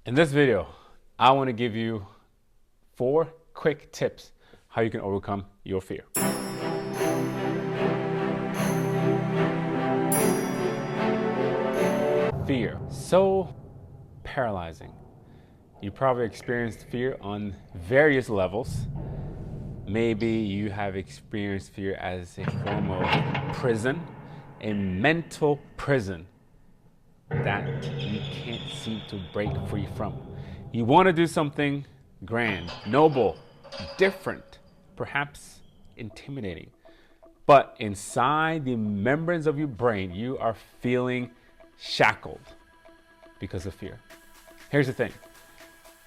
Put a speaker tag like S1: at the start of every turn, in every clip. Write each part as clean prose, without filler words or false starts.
S1: In this video, I want to give you 4 quick tips how you can overcome your fear. Fear, so paralyzing. You probably experienced fear on various levels. Maybe you have experienced fear as a form of prison, a mental prison that you can't seem to break free from. You want to do something grand, noble, different, perhaps intimidating. But inside the membranes of your brain, you are feeling shackled because of fear. Here's the thing.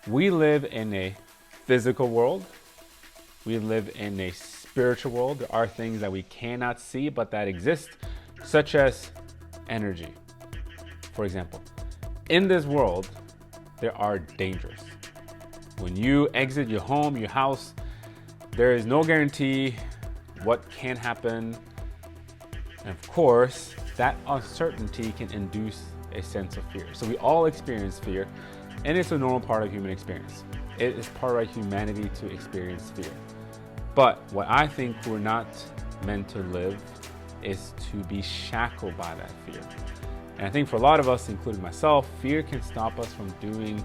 S1: We live in a physical world. We live in a spiritual world. There are things that we cannot see but that exist, such as energy. For example, in this world, there are dangers. When you exit your home, your house, there is no guarantee what can happen. And of course, that uncertainty can induce a sense of fear. So we all experience fear, and it's a normal part of human experience. It is part of our humanity to experience fear. But what I think we're not meant to live is to be shackled by that fear. And I think for a lot of us, including myself, fear can stop us from doing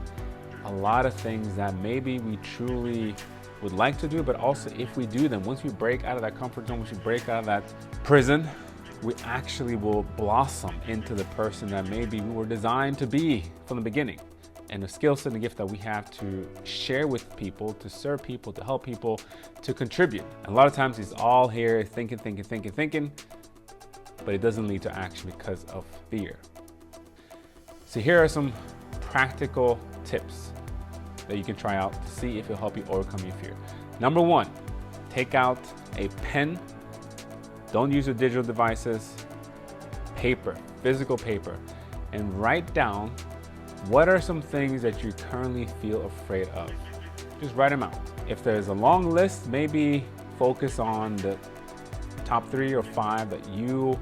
S1: a lot of things that maybe we truly would like to do, but also if we do them, once we break out of that comfort zone, once we break out of that prison, we actually will blossom into the person that maybe we were designed to be from the beginning. And the skill set and the gift that we have to share with people, to serve people, to help people, to contribute. And a lot of times it's all here thinking, but it doesn't lead to action because of fear. So here are some practical tips that you can try out to see if it'll help you overcome your fear. Number 1, take out a pen. Don't use your digital devices. Paper, physical paper, and write down what are some things that you currently feel afraid of. Just write them out. If there's a long list, maybe focus on the top 3 or 5 that you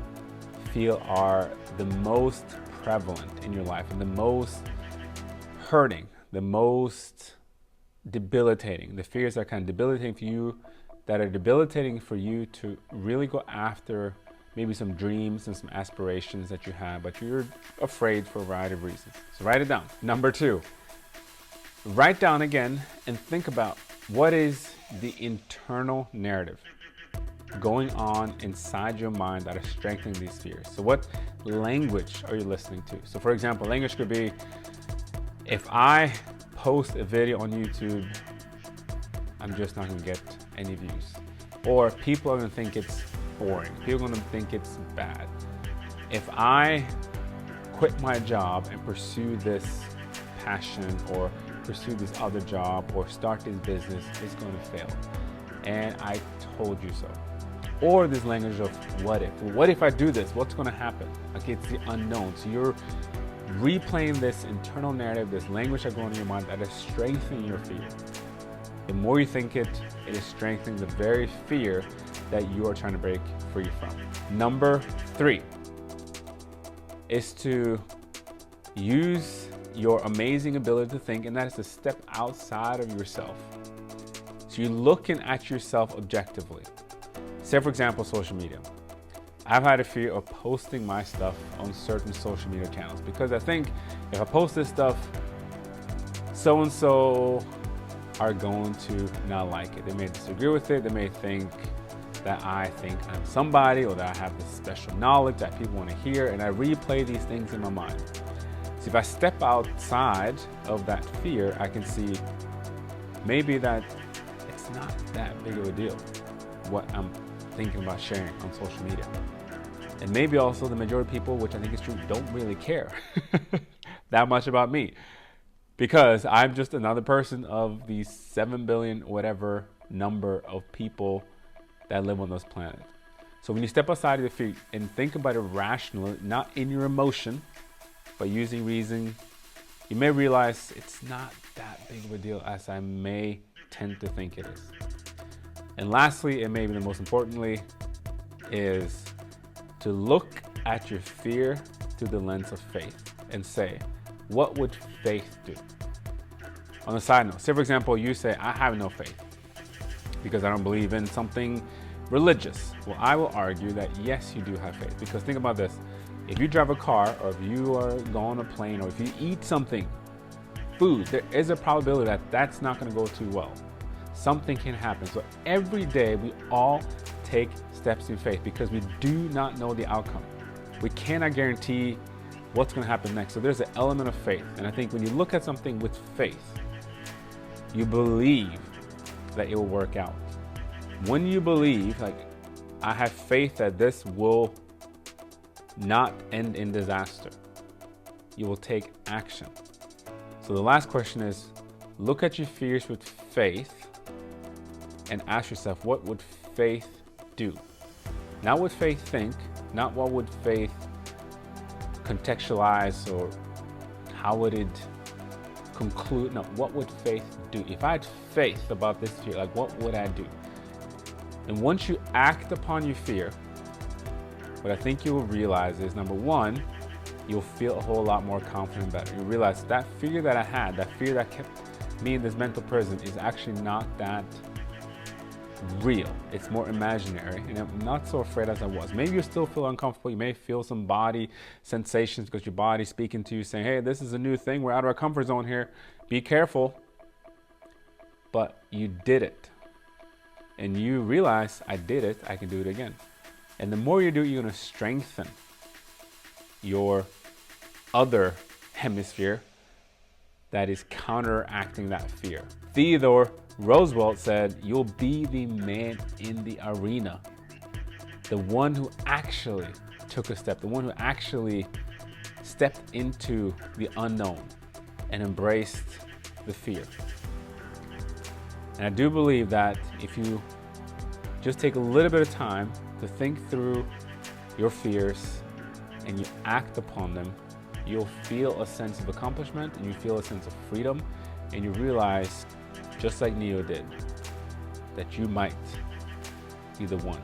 S1: feel are the most prevalent in your life and the most hurting, the most debilitating, the fears that are kind of debilitating for you, that are debilitating for you to really go after maybe some dreams and some aspirations that you have, but you're afraid for a variety of reasons. So write it down. Number 2, write down again and think about what is the internal narrative going on inside your mind that is strengthening these fears. So what language are you listening to? So for example, language could be, if I post a video on YouTube, I'm just not gonna get any views. Or people are gonna think it's boring. People are gonna think it's bad. If I quit my job and pursue this passion or pursue this other job or start this business, it's gonna fail. And I told you so. Or this language of what if. Well, what if I do this? What's gonna happen? Okay, it's the unknown. So you're replaying this internal narrative, this language that goes on in your mind that is strengthening your fear. The more you think it, it is strengthening the very fear that you are trying to break free from. Number 3 is to use your amazing ability to think, and that is to step outside of yourself. So you're looking at yourself objectively. Say for example, social media. I've had a fear of posting my stuff on certain social media channels because I think if I post this stuff, so-and-so are going to not like it. They may disagree with it. They may think that I think I'm somebody or that I have this special knowledge that people want to hear, and I replay these things in my mind. So if I step outside of that fear, I can see maybe that it's not that big of a deal what I'm thinking about sharing on social media. And maybe also the majority of people, which I think is true, don't really care that much about me because I'm just another person of these 7 billion whatever number of people that live on this planet. So when you step outside of the fear and think about it rationally, not in your emotion, but using reason, you may realize it's not that big of a deal as I may tend to think it is. And lastly, and maybe the most importantly, is to look at your fear through the lens of faith and say, what would faith do? On the side note, say for example, you say, I have no faith because I don't believe in something religious. Well, I will argue that yes, you do have faith, because think about this. If you drive a car, or if you are going on a plane, or if you eat something, food, there is a probability that that's not going to go too well. Something can happen. So every day we all take steps in faith because we do not know the outcome. We cannot guarantee what's going to happen next. So there's an element of faith. And I think when you look at something with faith, you believe that it will work out. When you believe, like, I have faith that this will not end in disaster, you will take action. So the last question is, look at your fears with faith and ask yourself, what would faith do? Not what faith think, not what would faith contextualize, or how would it conclude? No, what would faith do? If I had faith about this fear, like, what would I do? And once you act upon your fear, what I think you will realize is, number one, you'll feel a whole lot more confident and better. You realize that fear that I had, that fear that kept me in this mental prison, is actually not that real. It's more imaginary, and I'm not so afraid as I was. Maybe you still feel uncomfortable. You may feel some body sensations because your body's speaking to you saying, hey, this is a new thing. We're out of our comfort zone here. Be careful. But you did it. And you realize, I did it, I can do it again. And the more you do it, you're going to strengthen your other hemisphere that is counteracting that fear. Theodore Roosevelt said, you'll be the man in the arena, the one who actually took a step, the one who actually stepped into the unknown and embraced the fear. And I do believe that if you just take a little bit of time to think through your fears and you act upon them, you'll feel a sense of accomplishment, and you feel a sense of freedom, and you realize, just like Neo did, that you might be the one.